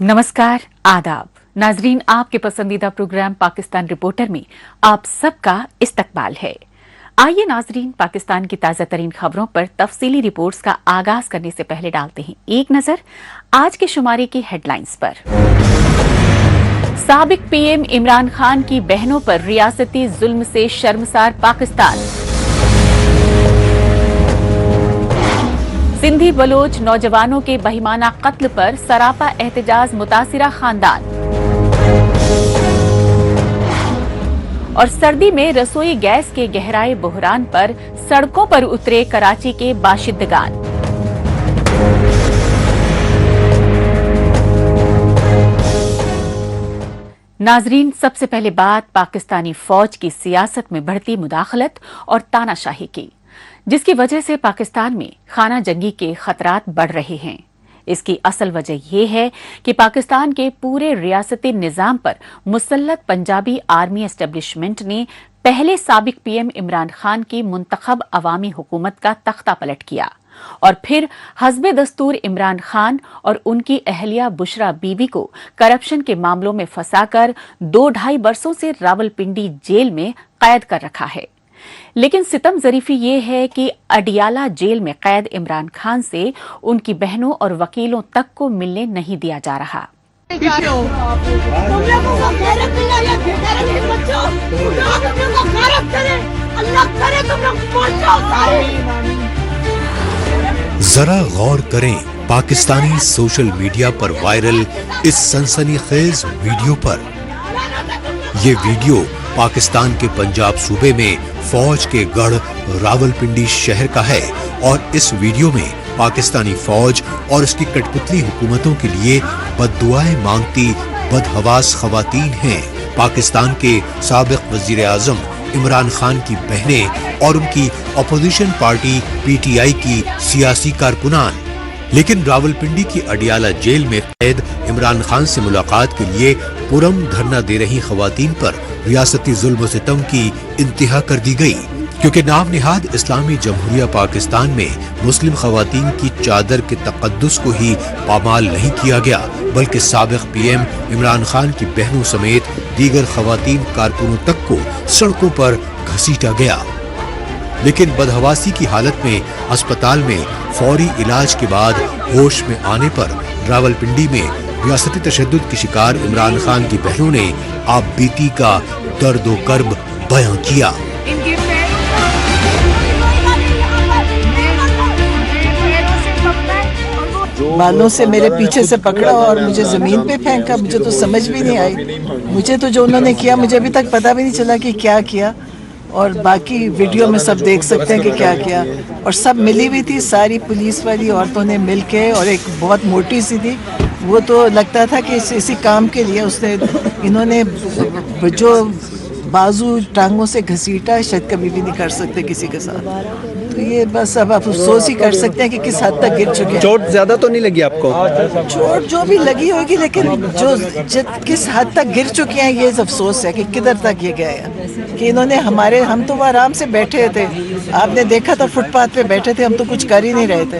नमस्कार, आदाब नाजरीन, आपके पसंदीदा प्रोग्राम पाकिस्तान रिपोर्टर में आप सबका इस्तकबाल है। आइए नाजरीन, पाकिस्तान की ताज़ा तरीन खबरों पर तफसीली रिपोर्ट्स का आगाज करने से पहले डालते हैं एक नजर आज के शुमारे की हेडलाइंस पर। साबिक पीएम इमरान खान की बहनों पर रियासती जुल्म से शर्मसार पाकिस्तान। सिंधी बलोच नौजवानों के बहिमाना कत्ल पर सरापा एहतजाज मुतासिरा खानदान। और सर्दी में रसोई गैस के गहराए बहरान पर सड़कों पर उतरे कराची के बाशिंदगान। नाजरीन, सबसे पहले बात पाकिस्तानी फौज की सियासत में बढ़ती मुदाखलत और तानाशाही की, जिसकी वजह से पाकिस्तान में खाना जंगी के खतरात बढ़ रहे हैं। इसकी असल वजह यह है कि पाकिस्तान के पूरे रियासती निजाम पर मुसल्लत पंजाबी आर्मी एस्टेब्लिशमेंट ने पहले साबिक पीएम इमरान खान की मुंतखब अवामी हुकूमत का तख्ता पलट किया और फिर हस्बे दस्तूर इमरान खान और उनकी अहलिया बुशरा बीवी को करप्शन के मामलों में फंसाकर 2-2.5 बरसों से रावलपिंडी जेल में कैद कर रखा है। लेकिन सितम जरीफी ये है कि अडियाला जेल में कैद इमरान खान से उनकी बहनों और वकीलों तक को मिलने नहीं दिया जा रहा। जरा गौर करें पाकिस्तानी सोशल मीडिया पर वायरल इस सनसनीखेज वीडियो पर। ये वीडियो पाकिस्तान के पंजाब सूबे में फौज के गढ़ रावलपिंडी शहर का है और इस वीडियो में पाकिस्तानी फौज और उसकी कठपुतली हुकूमतों के लिए बद्दुआएं मांगती बदहवास खवातीन हैं। पाकिस्तान के साबिक वजीर आजम इमरान खान की बहनें और उनकी अपोजिशन पार्टी पीटीआई की सियासी कारकुनान। लेकिन रावलपिंडी की अडियाला जेल में कैद इमरान खान से मुलाकात के लिए पुरम धरना दे रही खवातीन पर रियासती जुल्म सितम की इंतहा कर दी गई, क्योंकि नाम निहाद इस्लामी जमहूरिया पाकिस्तान में मुस्लिम खवातीन की चादर के तकद्दुस को ही पामाल नहीं किया गया, बल्कि साबिक पीएम इमरान खान की बहनों समेत दीगर खवातीन कारकुनों तक को सड़कों पर घसीटा गया। लेकिन बदहवासी की हालत में अस्पताल में फौरी इलाज के बाद होश में आने पर रावलपिंडी में रियासती तशद्दुद की शिकार इमरान खान की बहनों ने आप बीती का दर्दो कर्ब बयां किया। बालों से मेरे पीछे से पकड़ा और मुझे जमीन पे फेंका। मुझे तो समझ भी नहीं आई। मुझे तो जो उन्होंने किया मुझे अभी तक पता भी नहीं चला कि क्या किया, और बाकी वीडियो में सब देख सकते हैं कि क्या किया। और सब मिली हुई थी, सारी पुलिस वाली औरतों ने मिल के, और एक बहुत मोटी सी थी, वो तो लगता था कि इसी काम के लिए उसने इन्होंने जो बाजू टांगों से घसीटा शायद कभी भी नहीं कर सकते किसी के साथ। तो ये बस अब आप अफसोस ही कर सकते हैं कि किस हद तक गिर चुके हैं। चोट ज्यादा तो नहीं लगी आपको? चोट जो भी लगी होगी, लेकिन जो किस हद तक गिर चुके हैं ये अफसोस है कि किधर तक ये गया है। कि इन्होंने हम तो आराम से बैठे थे, आपने देखा था फुटपाथ पे बैठे थे, हम तो कुछ कर ही नहीं रहे थे।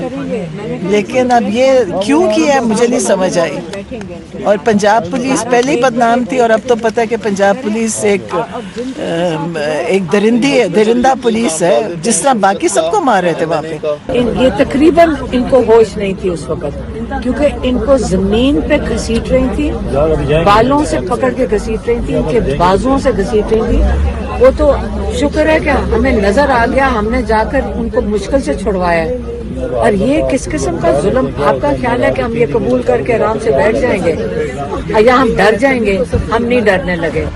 लेकिन अब ये क्यों किया मुझे नहीं समझ आई। और पंजाब पुलिस पहले ही बदनाम थी, और अब तो पता है कि पंजाब पुलिस एक दरिंदा पुलिस है, जिस तरह बाकी सबको मार रहे थे वहाँ पे। ये तकरीबन इनको होश नहीं थी उस वक्त, क्योंकि इनको जमीन पे घसीट रही थी, बालों से पकड़ के घसीट रही थी, इनके बाजुओं से घसीट रही थी। वो तो शुक्र है कि हमें नजर आ गया, हमने जाकर उनको मुश्किल से छुड़वाया। और ये किस किस्म का जुल्म? आपका ख्याल है कि हम ये कबूल करके आराम से बैठ जाएंगे या हम डर जाएंगे? हम नहीं डरने लगे।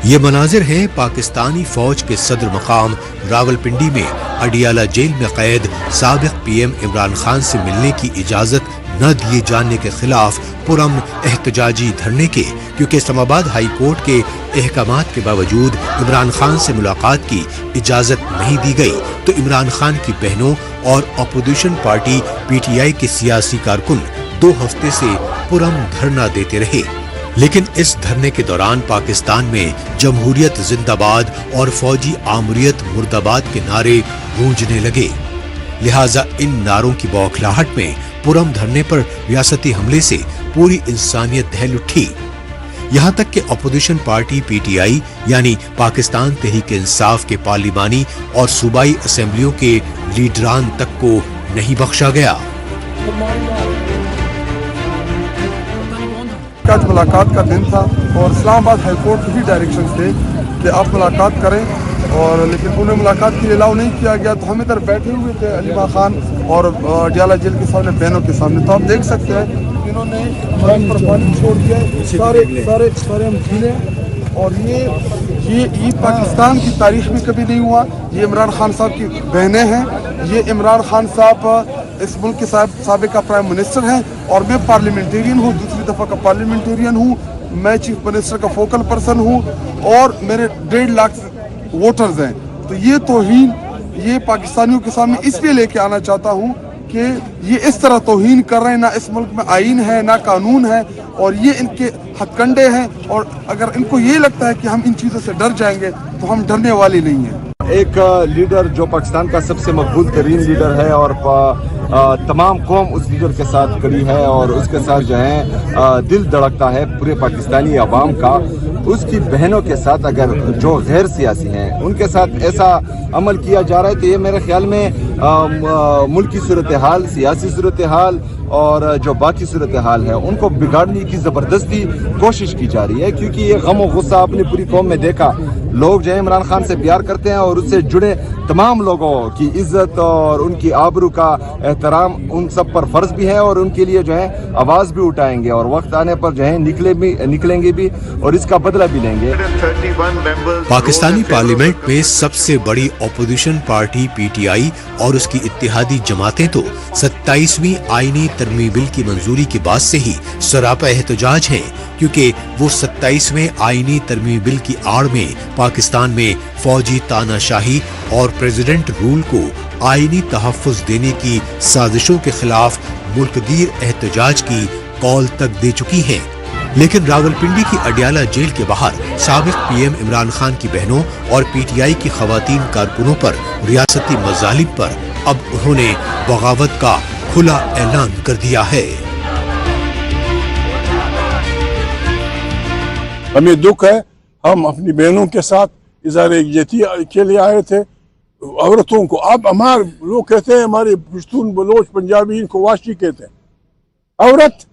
ये मनाजिर हैं पाकिस्तानी फौज के सदर मकाम रावलपिंडी में अडियाला जेल में कैद साबिक पीएम इमरान खान से मिलने की इजाजत न दिए जाने के खिलाफ पुरम एहतजाजी धरने के, क्योंकि इस्लामाबाद हाई कोर्ट के अहकामात के बावजूद इमरान खान से मुलाकात की इजाजत नहीं दी गई, तो इमरान खान की बहनों और अपोजिशन पार्टी पीटीआई के सियासी कारकुन 2 हफ्ते से पुरम धरना देते रहे। लेकिन इस धरने के दौरान पाकिस्तान में जमहूरियत जिंदाबाद और फौजी आमरीयत मुर्दाबाद के नारे गूंजने लगे। लिहाजा इन नारों की बौखलाहट में पुरम धरने पर रियासती हमले से पूरी इंसानियत दहल उठी। यहाँ तक कि अपोजिशन पार्टी पीटीआई यानी पाकिस्तान तहरीक इंसाफ के पार्लिमानी और सूबाई असेंबलियों के लीडरान तक को नहीं बख्शा गया। आज मुलाकात का दिन था और इस्लामाबाद हाईकोर्ट के ही डायरेक्शन थे कि आप मुलाकात करें, और लेकिन उन्हें मुलाकात के लिए अलाउ नहीं किया गया। तो हम इधर बैठे हुए थे अलीमा खान और अडियाला जेल के सामने बहनों के सामने। तो आप देख सकते हैं इन्होंने पर पानी छोड़ दिया, सारे हम झीले। और ये पाकिस्तान की तारीख में कभी नहीं हुआ। ये इमरान खान साहब की बहनें हैं। ये इमरान खान साहब इस मुल्क के साबिका प्राइम मिनिस्टर हैं और मैं पार्लियामेंटेरियन हूँ, दूसरी दफ़ा का पार्लियामेंटेरियन हूँ। मैं चीफ मिनिस्टर का फोकल पर्सन हूँ और मेरे 1.5 लाख वोटर्स हैं। तो ये तौहीन ये पाकिस्तानियों के सामने इसलिए लेके आना चाहता हूँ कि ये इस तरह तौहीन कर रहे हैं। ना इस मुल्क में आईन है, ना कानून है, और ये इनके हथकंडे हैं। और अगर इनको ये लगता है कि हम इन चीज़ों से डर जाएंगे तो हम डरने वाले नहीं हैं। एक लीडर जो पाकिस्तान का सबसे मकबूल तरीन लीडर है और तमाम कौम उस लीडर के साथ खड़ी है और उसके साथ जो है दिल धड़कता है पूरे पाकिस्तानी अवाम का। उसकी बहनों के साथ अगर जो गैर सियासी हैं उनके साथ ऐसा अमल किया जा रहा है तो ये मेरे ख्याल में मुल्क की सूरत हाल, सियासी सूरत हाल और जो बाकी सूरत हाल है उनको बिगाड़ने की ज़बरदस्ती कोशिश की जा रही है। क्योंकि ये गम और गुस्सा अपनी पूरी कौम में देखा। लोग जो है इमरान खान से प्यार करते हैं और उससे जुड़े तमाम लोगों की इज्जत और उनकी आबरू का एहतराम उन सब पर फर्ज भी है और उनके लिए जो है आवाज़ भी उठाएंगे और वक्त आने पर जो है निकलेंगे भी और इसका बदला भी लेंगे। पाकिस्तानी पार्लियामेंट में सबसे बड़ी अपोजिशन पार्टी पीटीआई और उसकी इत्तेहादी जमातें तो 27वीं आईनी तरमीम बिल की मंजूरी के बाद से ही सरापा एहतजाज हैं, क्योंकि वो 27वें आईनी तरमीम बिल की आड़ में पाकिस्तान में फौजी तानाशाही और प्रेसिडेंट रूल को आईनी तहफ़्फ़ुज़ देने की साजिशों के खिलाफ मुल्कगीर एहतजाज की कॉल तक दे चुकी हैं। लेकिन रावलपिंडी की अडियाला जेल के बाहर साबिक पीएम इमरान खान की बहनों और पीटीआई की खवातीन कारकुनों पर रियासती मज़ालिम पर अब उन्होंने बगावत का खुला ऐलान कर दिया है। हमें दुख है, हम अपनी बहनों के साथ इज़हार यकजहती के लिए आए थे। औरतों को अब हमारे लोग कहते हैं, हमारे पश्तून बलोच पंजाबी इनको वाशी कहते हैं। औरत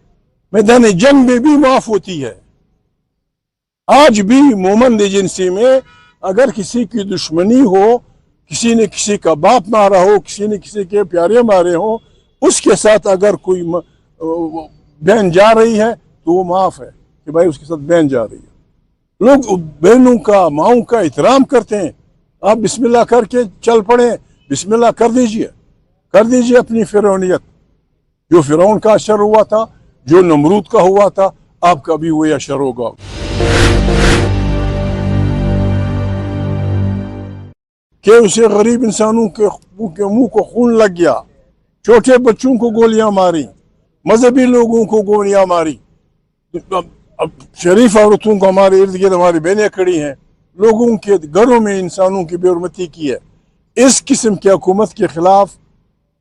मैदान जंग में भी माफ होती है। आज भी मोमन एजेंसी में अगर किसी की दुश्मनी हो, किसी ने किसी का बाप मारा हो, किसी ने किसी के प्यारे मारे हो, उसके साथ अगर कोई बहन जा रही है तो वो माफ है कि भाई उसके साथ बहन जा रही है। लोग बहनों का, माओं का एहतराम करते हैं। आप बिस्मिल्लाह करके चल पड़े, बिस्मिल्लाह कर दीजिए अपनी फिरौनियत। जो फिरौन का असर हुआ था, जो नमरूद का हुआ था, आपका भी वही असर होगा। कि उसे गरीब इंसानों के मुंह को खून लग गया, छोटे बच्चों को गोलियां मारी, मजहबी लोगों को गोलियां मारी। अब शरीफ औरतों को हमारे इर्द गिर्द हमारी बहनें खड़ी हैं, लोगों के घरों में इंसानों की बेहरमती की है। इस किस्म की हुकूमत के खिलाफ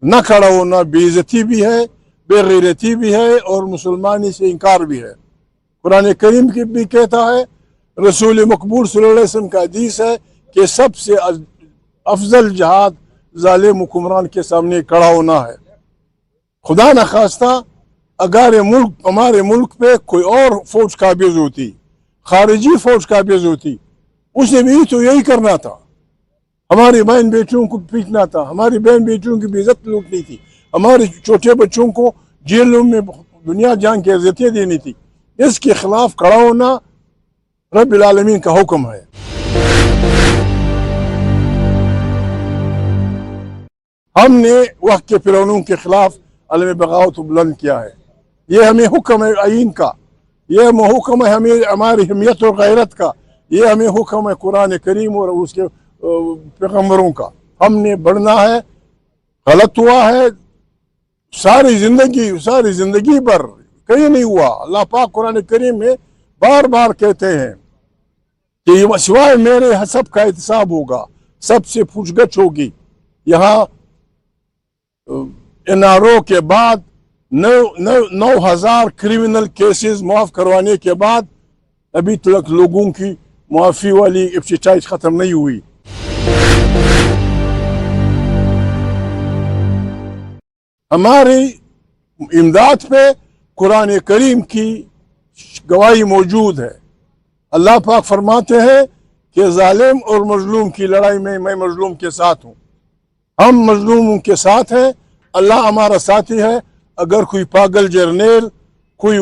न खड़ा होना बेइज्जती भी है, बेगैरती भी है और मुसलमानी से इनकार भी है। कुरान करीम की भी कहता है, रसूल मकबूल सल्लल्लाहु अलैहि वसल्लम का हदीस है कि सबसे अफजल जहाद जालिम हुक्मरान के सामने खड़ा होना है। खुदा न खास्ता अगर हमारे मुल्क पे कोई और फौज काबिज होती, खारिजी फौज काबिज होती, उसने भी तो यही करना था। हमारी बहन बेटियों को पीटना था, हमारी बहन बेटियों की बेइज्जत लूटनी थी, हमारे छोटे बच्चों को जेलों में दुनिया जान की इज्जतें देनी थी। इसके खिलाफ खड़ा होना रब्बिल आलमीन का हुक्म है। हमने वक्त के फिरौनों के खिलाफ अलम बगावत बुलंद किया है। ये हमें हुक्म है आईन का, ये हुक्म है हमें हमारी हिम्मत और गैरत का, ये हमें हुक्म है कुरान करीम और उसके पैगम्बरों का। हमने बढ़ना है। गलत हुआ है सारी जिंदगी पर, कहीं नहीं हुआ। अल्लाह पाक कुरान करीम में बार बार कहते हैं कि सिवाय मेरे सब का एहतसाब होगा, सबसे पूछगछ होगी। यहाँ NRO के बाद 9,000 क्रिमिनल केसेस माफ करवाने के बाद अभी तक लोगों की माफी वाली एक्सरसाइज खत्म नहीं हुई। हमारी इमदाद पे कुरान करीम की गवाही मौजूद है। अल्लाह पाक फरमाते हैं कि जालिम और मजलूम की लड़ाई में मैं मजलूम के साथ हूँ। हम मजलूमों के साथ हैं, अल्लाह हमारा साथी है। अगर कोई पागल जर्नेल कोई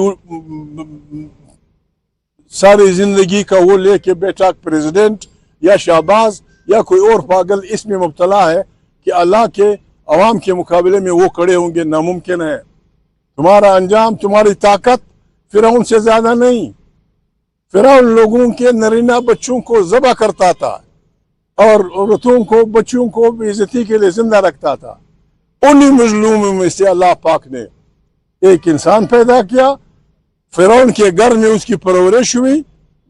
सारी जिंदगी का वो लेके बैठा प्रेसिडेंट या शहबाज या कोई और पागल इसमें मुब्तला है कि अल्लाह के अवाम के मुकाबले में वो खड़े होंगे, नामुमकिन है। तुम्हारा अंजाम, तुम्हारी ताकत फिरौन से ज्यादा नहीं। फिरौन लोगों के नरीना बच्चों को ज़बह करता था और औरतों को, बच्चों को बेइज्जती के लिए जिंदा रखता था। उन्हीं मजलूमों में से अल्लाह पाक ने एक इंसान पैदा किया, फिरौन के घर में उसकी परवरिश हुई,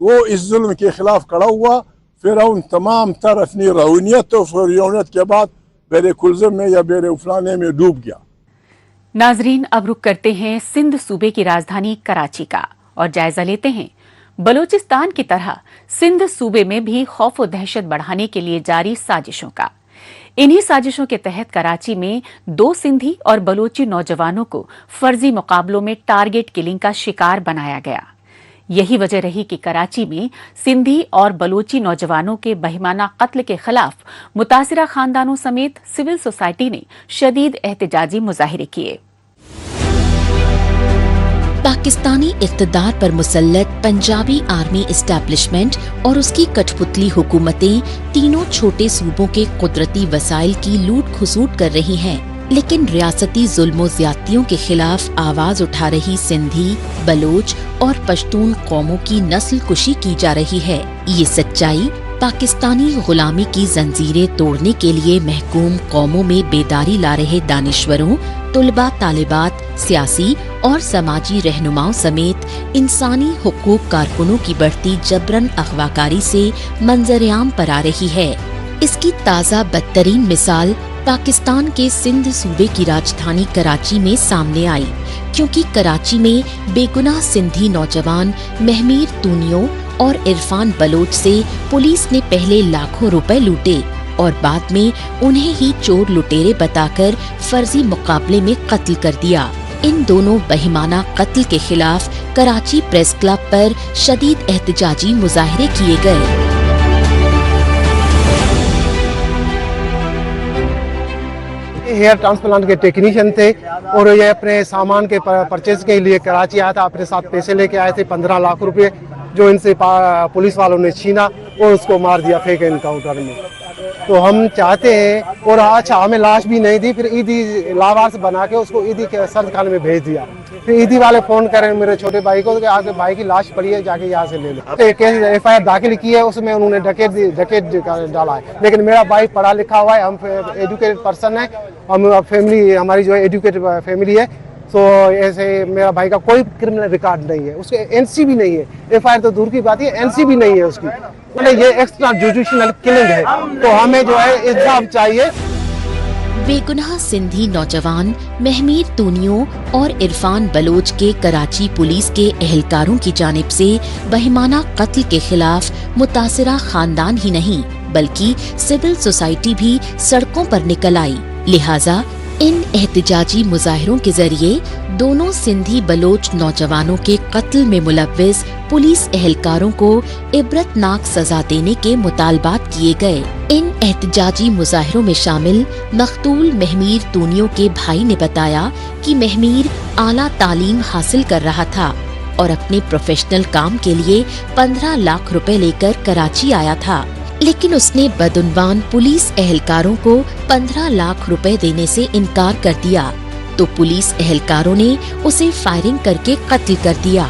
वो इस जुल्म के खिलाफ खड़ा हुआ। फिरौन तमाम तर अपनी रऊनियत और फिरौनियत के बाद बेरे कुल्ज़म में या बेरे उफलाने में डूब गया। नाजरीन, अब रुक करते हैं सिंध सूबे की राजधानी कराची का और जायजा लेते हैं बलूचिस्तान की तरह सिंध सूबे में भी खौफ और दहशत बढ़ाने के लिए जारी साजिशों का। इन्हीं साजिशों के तहत कराची में 2 सिंधी और बलूची नौजवानों को फर्जी मुकाबलों में टारगेट किलिंग का शिकार बनाया गया। यही वजह रही कि कराची में सिंधी और बलूची नौजवानों के बहिमाना कत्ल के खिलाफ मुतासिरा खानदानों समेत सिविल सोसाइटी ने शदीद एहतजाजी मुजाहिरे किए। पाकिस्तानी इक़्तिदार पर मुसल्लत पंजाबी आर्मी इस्टेब्लिशमेंट और उसकी कठपुतली हुकूमतें तीनों छोटे सूबों के कुदरती वसाइल की लूट खसूट कर रही हैं, लेकिन रियासती जुल्मों ज्यादतियों के खिलाफ आवाज उठा रही सिंधी, बलोच और पश्तून कौमों की नस्ल कुशी की जा रही है। ये सच्चाई पाकिस्तानी गुलामी की जंजीरें तोड़ने के लिए महकूम कौमों में बेदारी ला रहे दानिश्वरों, तुलबा तालिबात, सियासी और समाजी रहनुमाओं समेत इंसानी हुकूक कारकुनों की बढ़ती जबरन अगवाकारी से मंजरेआम पर आ रही है। इसकी ताज़ा बदतरीन मिसाल पाकिस्तान के सिंध सूबे की राजधानी कराची में सामने आई, क्योंकि कराची में बेगुनाह सिंधी नौजवान महमीर तूनियो और इरफान बलोच से पुलिस ने पहले लाखों रुपए लूटे और बाद में उन्हें ही चोर लुटेरे बताकर फर्जी मुकाबले में कत्ल कर दिया। इन दोनों बहिमाना कत्ल के खिलाफ कराची प्रेस क्लब पर शदीद एहतजाजी मुजाहिरे किए गए। हेयर ट्रांसप्लांट के टेक्नीशियन थे और ये अपने सामान के परचेज के लिए कराची आया था। अपने साथ पैसे लेके आए थे 15 लाख रुपए, जो इनसे पुलिस वालों ने छीना और उसको मार दिया फेक एनकाउंटर में। तो हम चाहते हैं, और अच्छा हमें लाश भी नहीं दी, फिर ईदी लावारिस बना के उसको ईदी के सर्च खाने में भेज दिया। फिर ईदी वाले फोन करें मेरे छोटे भाई को कि आपके भाई की लाश पड़ी है, जाके यहाँ से ले लो। FIR दाखिल की है, उसमें उन्होंने डकैत डाला है, लेकिन मेरा भाई पढ़ा लिखा हुआ है, हम एजुकेटेड पर्सन है, हम फैमिली हमारी जो है एजुकेटेड फैमिली है। तो ऐसे मेरा भाई का कोई क्रिमिनल रिकॉर्ड नहीं है, उसके NC भी नहीं है, FIR तो दूर की बात है, NC भी नहीं है उसकी। मतलब ये एक्स्ट्रा जुडिशियल किलिंग है, तो हमें जो है इंसाफ चाहिए। बेगुनाह सिंधी नौजवान महमीर तूनियो और इरफान बलोच के कराची पुलिस के एहलकारों की जानिब से बहिमाना कत्ल के खिलाफ मुतासिरा खानदान ही नहीं बल्कि सिविल सोसाइटी भी सड़कों पर निकल आई। लिहाजा इन एहतजाजी मुजाहिरों के जरिए दोनों सिंधी बलोच नौजवानों के कत्ल में मुलव्विस पुलिस एहलकारों को इबरतनाक सजा देने के मुतालबात किए गए। इन एहतजाजी मुजाहिरों में शामिल मकतूल महमीर तूनियो के भाई ने बताया कि महमीर आला तालीम हासिल कर रहा था और अपने प्रोफेशनल काम के लिए 15 लाख रुपए लेकर कराची आया था, लेकिन उसने बदउनवान पुलिस एहलकारों को 15 लाख रुपए देने से इनकार कर दिया, तो पुलिस एहलकारों ने उसे फायरिंग करके कत्ल कर दिया।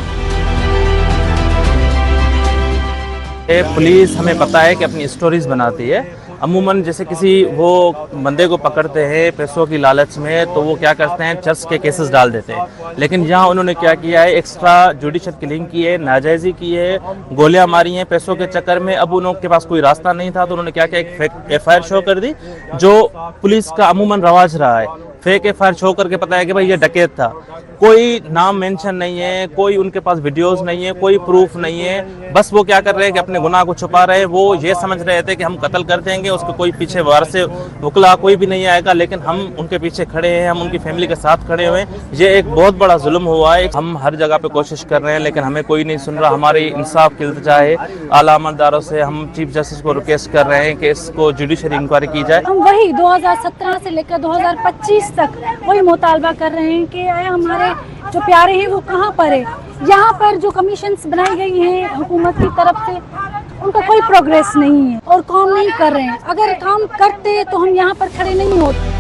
पुलिस हमें पता है कि अपनी स्टोरीज बनाती है। अमूमन जैसे किसी वो बंदे को पकड़ते हैं पैसों की लालच में, तो वो क्या करते हैं चर्च के केसेस डाल देते हैं, लेकिन यहाँ उन्होंने क्या किया है, एक्स्ट्रा जुडिशियल किलिंग की है, नाजायजी की है, गोलियां मारी हैं पैसों के चक्कर में। अब उनके पास कोई रास्ता नहीं था, तो उन्होंने क्या किया, एक FIR शो कर दी, जो पुलिस का अमूमन रवाज रहा है। फेक एफआईआर शो करके पता है कि भाई ये डकैत था। कोई नाम मेंशन नहीं है, कोई उनके पास वीडियोस नहीं है, कोई प्रूफ नहीं है। बस वो क्या कर रहे हैं कि अपने गुनाह को छुपा रहे हैं। वो ये समझ रहे थे कि हम कत्ल कर देंगे, उसको कोई पीछे बाहर से वकला कोई भी नहीं आएगा, लेकिन हम उनके पीछे खड़े हैं, हम उनकी फैमिली के साथ खड़े हुए हैं। ये एक बहुत बड़ा जुल्म हुआ है। हम हर जगह पे कोशिश कर रहे हैं, लेकिन हमें कोई नहीं सुन रहा। हमारी इंसाफ की इल्तिजा है आला अमलदारों से। हम चीफ जस्टिस को रिक्वेस्ट कर रहे हैं कि इसको जुडिशरी इंक्वायरी की जाए। हम वही 2017 से लेकर 2025 तक वही मुतालबा कर रहे हैं कि हमारे जो प्यारे हैं वो कहाँ पर है। यहाँ पर जो कमीशंस बनाई गई हैं हुकूमत की तरफ से, उनका कोई प्रोग्रेस नहीं है और काम नहीं कर रहे हैं। अगर काम करते तो हम यहाँ पर खड़े नहीं होते।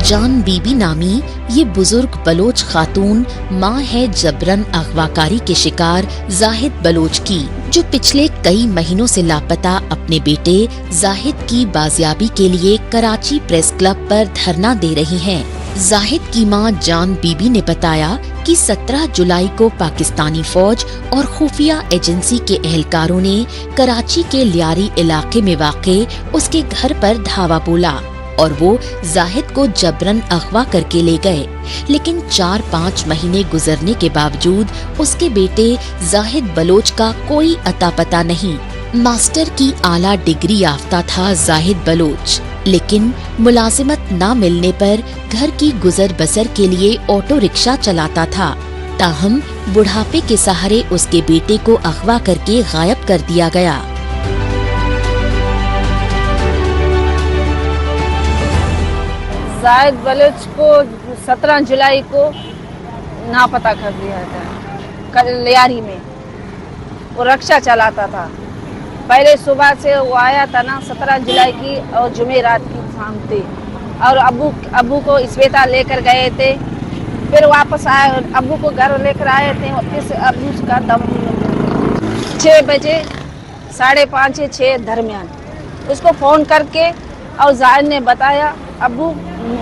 जान बीबी नामी ये बुजुर्ग बलोच खातून माँ है जबरन अगवाकारी के शिकार जाहिद बलोच की, जो पिछले कई महीनों से लापता अपने बेटे जाहिद की बाजियाबी के लिए कराची प्रेस क्लब पर धरना दे रही हैं। जाहिद की मां जान बीबी ने बताया कि 17 जुलाई को पाकिस्तानी फौज और खुफिया एजेंसी के एहलकारों ने कराची के लियारी इलाके में वाक़े उसके घर पर धावा बोला और वो जाहिद को जबरन अगवा करके ले गए। लेकिन 4-5 महीने गुजरने के बावजूद उसके बेटे जाहिद बलोच का कोई अता पता नहीं। मास्टर की आला डिग्री याफ्ता था जाहिद बलोच, लेकिन मुलाजिमत न मिलने पर घर की गुजर बसर के लिए ऑटो रिक्शा चलाता था। ताहम बुढ़ापे के सहारे उसके बेटे को अगवा करके गायब कर दिया गया। जाहिद बलोच को 17 जुलाई को नापता कर दिया था लियारी में। वो रिक्शा चलाता था। पहले सुबह से वो आया था ना 17 जुलाई की और जुमेरात की शाम थी, और अब्बू को स्वेता लेकर गए थे। फिर वापस आए, अब्बू को घर लेकर आए थे। फिर अब्बू का दम 6 बजे 5:30 से 6 दरमियान उसको फ़ोन करके और जाहिद ने बताया अब्बू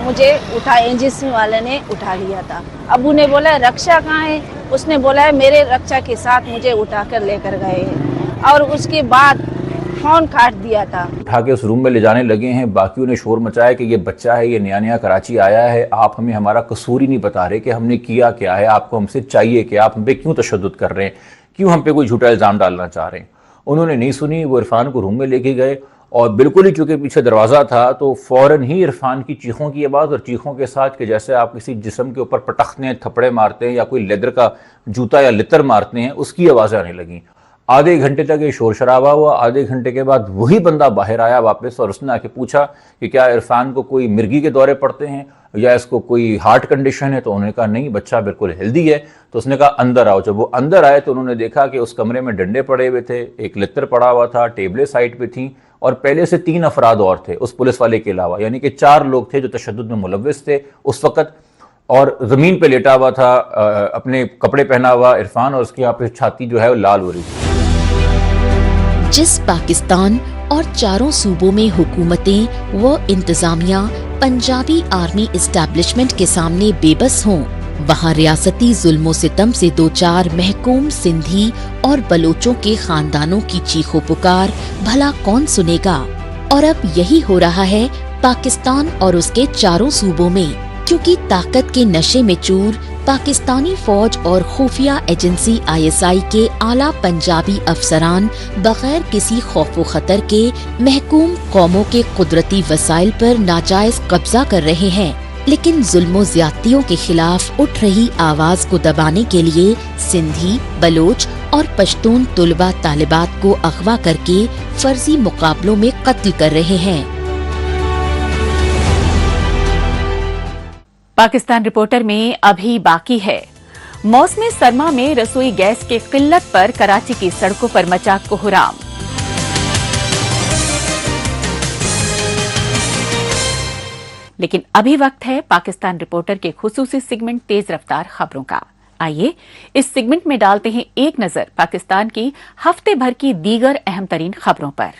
मुझे उठा, एजेंसी वाले ने उठा लिया था। अब्बू ने बोला रक्षा कहाँ है? उसने बोला है मेरे रक्षा के साथ मुझे उठाकर लेकर गए हैं, और उसके बाद फोन काट दिया था। उठा के उस रूम में ले जाने लगे हैं। बाकियों ने शोर मचाया कि ये बच्चा है, ये नया कराची आया है, आप हमें हमारा कसूर ही नहीं बता रहे कि हमने किया क्या है, आपको हमसे चाहिए कि आप हम पे क्यों तशद्दुद कर रहे हैं, क्यों हम पे कोई झूठा इल्ज़ाम डालना चाह रहे हैं। उन्होंने नहीं सुनी। वो इरफान को रूम में लेके गए और बिल्कुल ही चूँकि पीछे दरवाज़ा था तो फ़ौरन ही इरफान की चीखों की आवाज़ और चीखों के साथ कि जैसे आप किसी जिस्म के ऊपर पटखते हैं, थप्पड़े मारते हैं या कोई लेदर का जूता या लितर मारते हैं, उसकी आवाज़ें आने लगीं। आधे घंटे तक ये शोर शराबा हुआ। आधे घंटे के बाद वही बंदा बाहर आया वापस और उसने आके पूछा कि क्या इरफान को कोई मिर्गी के दौरे पड़ते हैं या इसको कोई हार्ट कंडीशन है। तो उन्होंने कहा नहीं, बच्चा बिल्कुल हेल्दी है। तो उसने कहा अंदर आओ। जब वो अंदर आए तो उन्होंने देखा कि उस कमरे में डंडे पड़े हुए थे, एक लितर पड़ा हुआ था, टेबलें साइड पे थी और पहले से 3 अफराद और थे उस पुलिस वाले के अलावा, यानी कि 4 लोग थे जो तशद्दुद में मुलव्विस थे उस वक़्त। और ज़मीन पे लेटा हुआ था अपने कपड़े पहना हुआ इरफान, और उसकी यहाँ पे छाती जो है वो लाल हो रही थी। जिस पाकिस्तान और चारों सूबों में हुकूमतें व इंतजामिया पंजाबी आर्मी एस्टैब्लिशमेंट के सामने बेबस हों, वहाँ रियासती जुल्मों सितम से 2-4 महकूम सिंधी और बलोचों के खानदानों की चीखो पुकार भला कौन सुनेगा। और अब यही हो रहा है पाकिस्तान और उसके चारों सूबों में, क्योंकि ताकत के नशे में चूर पाकिस्तानी फौज और खुफिया एजेंसी ISI के आला पंजाबी अफसरान बगैर किसी खौफ व खतर के महकूम कौमों के कुदरती वसाइल पर नाजायज कब्जा कर रहे हैं। लेकिन जुल्मों ज्यादतियों के खिलाफ उठ रही आवाज को दबाने के लिए सिंधी, बलोच और पश्तून तुलबा तालिबात को अगवा करके फर्जी मुकाबलों में कत्ल कर रहे हैं। पाकिस्तान रिपोर्टर में अभी बाकी है। मौसम सरमा में रसोई गैस की किल्लत पर कराची की सड़कों पर मचा कोहराम। लेकिन अभी वक्त है पाकिस्तान रिपोर्टर के खुसूसी सेगमेंट तेज रफ्तार खबरों का। आइए इस सेगमेंट में डालते हैं एक नजर पाकिस्तान की हफ्ते भर की दीगर अहम तरीन खबरों पर।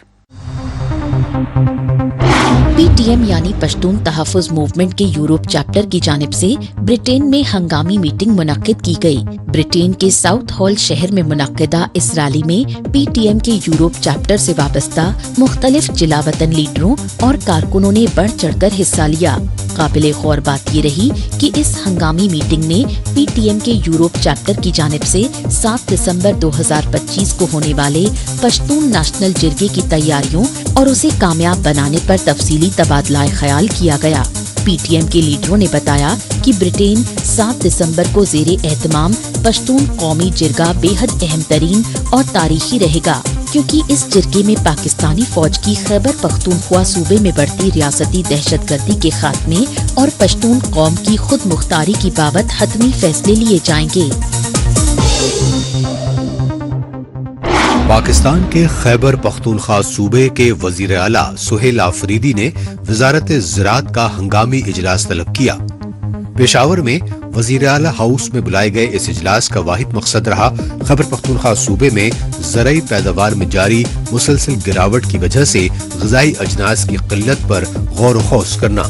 PTM यानी पश्तून तहफ़्फ़ुज़ मूवमेंट के यूरोप चैप्टर की जानिब से ब्रिटेन में हंगामी मीटिंग मुनक्किद की गई। ब्रिटेन के साउथ हॉल शहर में मुनक्किदा इस रैली में PTM के यूरोप चैप्टर से वाबस्ता मुख्तलिफ जिला वतन लीडरों और कारकुनों ने बढ़ चढ़कर हिस्सा लिया। काबिले गौर बात ये रही कि इस हंगामी मीटिंग में पीटीएम के यूरोप चैप्टर की जानिब से 7 दिसंबर 2025 को होने वाले पश्तून नेशनल जिरगे की तैयारियों और उसे कामयाब बनाने पर तफसीली तबादला ख्याल किया गया। पीटीएम के लीडरों ने बताया कि ब्रिटेन 7 दिसंबर को ज़ेरे एहतमाम पश्तून कौमी जिरगा बेहद अहम तरीन और तारीखी रहेगा, क्योंकि इस जिरगे में पाकिस्तानी फौज की खैबर पख्तूनख्वा सूबे में बढ़ती रियासती दहशतगर्दी के खात्मे और पश्तून कौम की खुद मुख्तारी की बाबत हतमी फैसले लिए जाएंगे। पाकिस्तान के खैबर पख्तूनख्वा सूबे के वजीर आला सुहेल आफरीदी ने वजारत ज़राअत का हंगामी इजलास तलब किया। पेशावर में वजीर आला हाउस में बुलाए गए इस इजलास का वाहिद मकसद रहा खैबर पख्तूनख्वा सूबे में ज़राई पैदावार में जारी मुसलसल गिरावट की वजह से ग़िज़ाई अजनास की किल्लत पर गौर व खौस करना।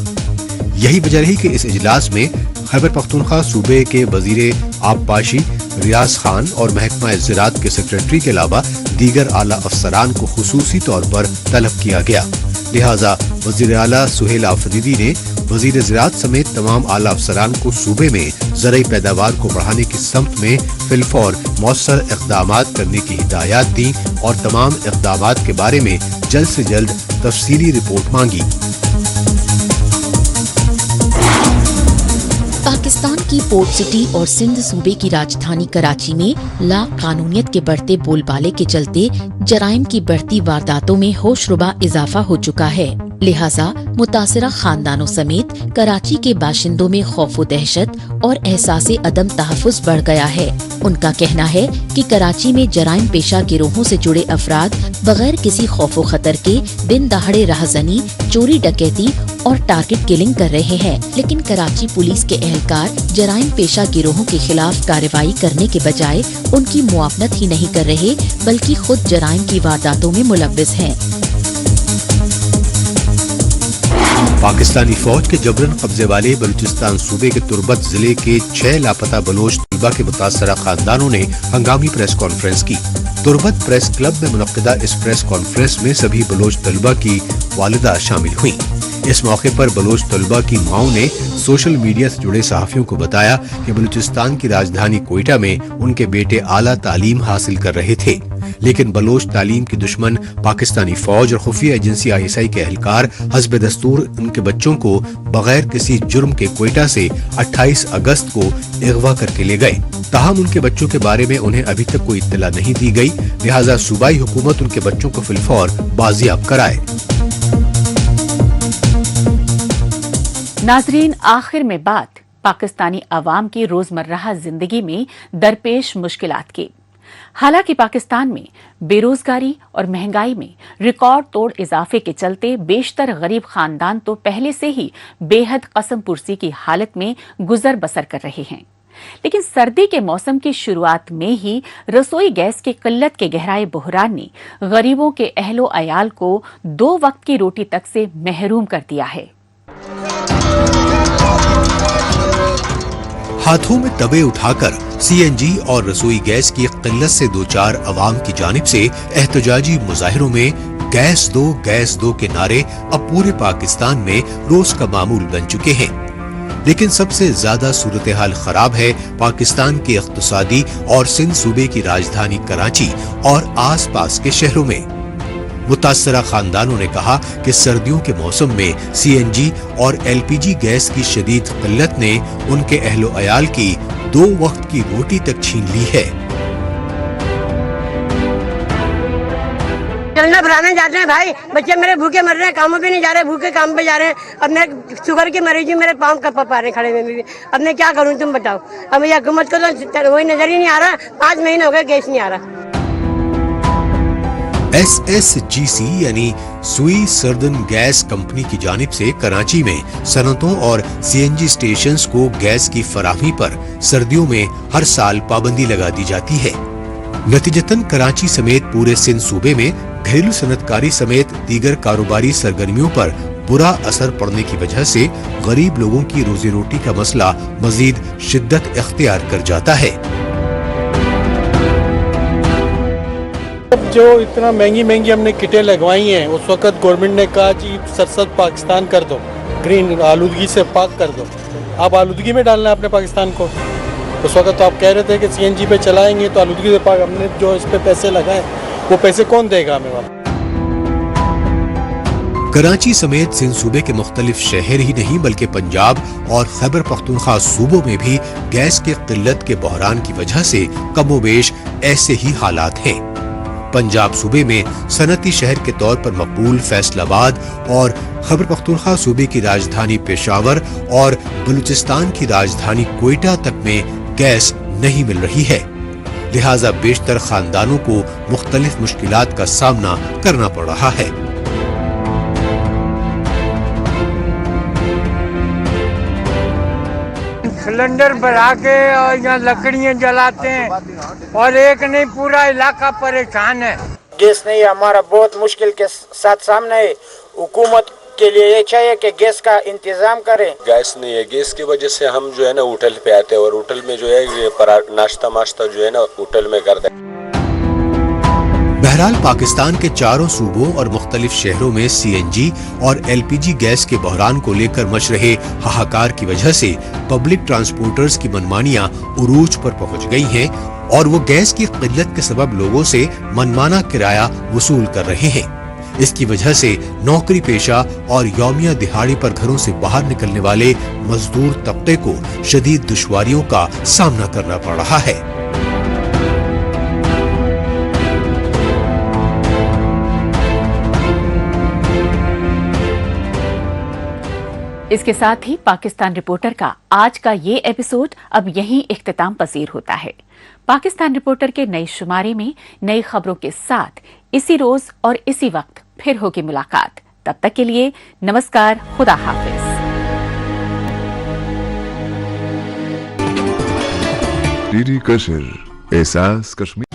यही वजह रही कि इस इजलास में खैबर पख्तूनख्वा सूबे के वजीर आबपाशी रियाज खान और महकमा ज़राअत के सेक्रेटरी के अलावा दीगर आला अफसरान को खुसूसी तौर पर तलब किया गया। लिहाजा वजीर आला सुहेल आफरीदी ने वजीर ज़राअत समेत तमाम आला अफसरान को सूबे में ज़राई पैदावार को बढ़ाने की समत में फिलफौर मौसर इक़दामात करने की हिदायत दी और तमाम इक़दामात के बारे में जल्द से जल्द तफसीली रिपोर्ट मांगी। पाकिस्तान की पोर्ट सिटी और सिंध सूबे की राजधानी कराची में ला कानूनियत के बढ़ते बोलबाले के चलते जराइम की बढ़ती वारदातों में होशरुबा इजाफा हो चुका है। लिहाजा मुतासिरा खानदानों समेत कराची के बाशिंदों में खौफ व दहशत और एहसास अदम तहफ़्फ़ुज़ बढ़ गया है। उनका कहना है कि कराची में जराइम पेशा गिरोहों से जुड़े अफराद बगैर किसी खौफ व खतर के दिन दहाड़े राहज़नी, चोरी डकैती और टारगेट किलिंग कर रहे हैं, लेकिन कराची पुलिस के एहलकार जराइम पेशा गिरोहों के खिलाफ कार्रवाई करने के बजाय उनकी मुआवनत ही नहीं कर रहे, बल्कि खुद जराइम की वारदातों में मुलव्विस हैं। पाकिस्तानी फौज के जबरन कब्जे वाले बलूचिस्तान सूबे के तुर्बत जिले के 6 लापता बलोच तलबा के मुतासरा खानदानों ने हंगामी प्रेस कॉन्फ्रेंस की। तुर्बत प्रेस क्लब में मुनक्किदा इस प्रेस कॉन्फ्रेंस में सभी बलोच तलबा की वालिदा शामिल हुई। इस मौके पर बलोच तलबा की माओं ने सोशल मीडिया से जुड़े सहाफियों को बताया कि बलूचिस्तान की राजधानी कोयटा में उनके बेटे आला तालीम हासिल कर रहे थे, लेकिन बलोच तालीम की दुश्मन पाकिस्तानी फौज और खुफिया एजेंसी ISI के एहलकार हस्ब दस्तूर उनके बच्चों को बगैर किसी जुर्म के कोयटा से 28 अगस्त को अगवा करके ले गए। ताहम उनके बच्चों के बारे में उन्हें अभी तक कोई इत्तला नहीं दी गई, लिहाजा सूबाई हुकूमत उनके बच्चों को फिलफौर बाजियाब कराए। नाजरीन, आखिर में बात पाकिस्तानी अवाम की रोजमर्रा जिंदगी में दरपेश मुश्किलात की। हालांकि पाकिस्तान में बेरोजगारी और महंगाई में रिकॉर्ड तोड़ इजाफे के चलते बेशतर गरीब खानदान तो पहले से ही बेहद कसम पुरसी की हालत में गुजर बसर कर रहे हैं, लेकिन सर्दी के मौसम की शुरुआत में ही रसोई गैस की किल्लत के गहराए बहरान ने गरीबों के अहलो अयाल को 2 वक्त की रोटी तक से महरूम कर दिया है। हाथों में तवे उठाकर CNG और रसोई गैस की किल्लत से दो चार अवाम की जानिब से एहतजाजी मुजाहिरों में गैस दो के नारे अब पूरे पाकिस्तान में रोज का मामूल बन चुके हैं। लेकिन सबसे ज्यादा सूरत हाल खराब है पाकिस्तान के इक्तिसादी और सिंध सूबे की राजधानी कराची और आस पास के शहरों में। मुतासरा खानदानों ने कहा कि सर्दियों के मौसम में CNG और LPG गैस की शदीद किल्लत ने उनके अहलो अयाल की 2 वक्त की रोटी तक छीन ली है। चलना भराने जाते हैं भाई, बच्चे मेरे भूखे मर रहे हैं, कामों पे नहीं जा रहे, भूखे काम पे जा रहे हैं। अब मैं शुगर की मरीज हूँ, मेरे पाँव कप पा रहे हैं खड़े में भी। अब मैं क्या करूँ तुम बताओ। अब ये हुकूमत को तो वही नजर ही नहीं आ रहा, 5 महीने हो गए गैस नहीं आ रहा। SSGC यानी सुई सर्दन गैस कंपनी की जानिब से कराची में सनतों और CNG स्टेशंस को गैस की फराहमी पर सर्दियों में हर साल पाबंदी लगा दी जाती है। नतीजतन कराची समेत पूरे सिंध सूबे में घरेलू सनतकारी समेत दीगर कारोबारी सरगर्मियों पर बुरा असर पड़ने की वजह से गरीब लोगों की रोजी रोटी का मसला मजीद शिद्दत इख्तियार कर जाता है। जो इतना महंगी हमने किटें लगवाई हैं, उस वक्त गवर्नमेंट ने कहा जी सरसद पाकिस्तान कर दो, ग्रीन आलूदगी से पाक कर दो। आप आलूदगी में डालना है अपने पाकिस्तान को। उस वक्त तो आप कह रहे थे कि CNG पे चलाएंगे तो आलूदगी से पाक, हमने जो इस पे पैसे लगाए वो पैसे कौन देगा हमें वापस? कराची समेत सिंध सूबे के मुख्तलिफ शहर ही नहीं बल्कि पंजाब और खैबर पख्तूनख्वा सूबों में भी गैस के किल्लत के बहरान की वजह से कमोबेश ऐसे ही हालात हैं। पंजाब सूबे में सनती शहर के तौर पर मकबूल फैसलाबाद और खैबर पख्तूनख्वा सूबे की राजधानी पेशावर और बलूचिस्तान की राजधानी कोयटा तक में गैस नहीं मिल रही है, लिहाजा बेशतर खानदानों को मुख्तलिफ मुश्किलात का सामना करना पड़ रहा है। सिलेंडर भरा के और यहाँ लकड़ियाँ जलाते हैं और एक नहीं पूरा इलाका परेशान है। गैस नहीं है, हमारा बहुत मुश्किल के साथ सामना है। हुकूमत के लिए ये चाहिए कि गैस का इंतजाम करें। गैस नहीं है, गैस की वजह से हम जो है ना होटल पे आते हैं और होटल में जो है ये नाश्ता माश्ता जो है ना होटल में करते हैं। बहरहाल पाकिस्तान के चारों सूबों और मुख्तलिफ शहरों में CNG और LPG गैस के बहरान को लेकर मच रहे हाहाकार की वजह से पब्लिक ट्रांसपोर्टर्स की मनमानियां उरूज पर पहुंच गई हैं और वो गैस की किल्लत के सबब लोगों से मनमाना किराया वसूल कर रहे हैं। इसकी वजह से नौकरी पेशा और यौमिया दिहाड़ी पर घरों से बाहर निकलने वाले मजदूर तबके को शदीद दुश्वारियों का सामना करना पड़ रहा है। इसके साथ ही पाकिस्तान रिपोर्टर का आज का ये एपिसोड अब यहीं इख्तिताम पसीर होता है। पाकिस्तान रिपोर्टर के नई शुमारे में नई खबरों के साथ इसी रोज और इसी वक्त फिर होगी मुलाकात। तब तक के लिए नमस्कार, खुदा हाफिज। डीडी कशर, एहसास कश्मीर।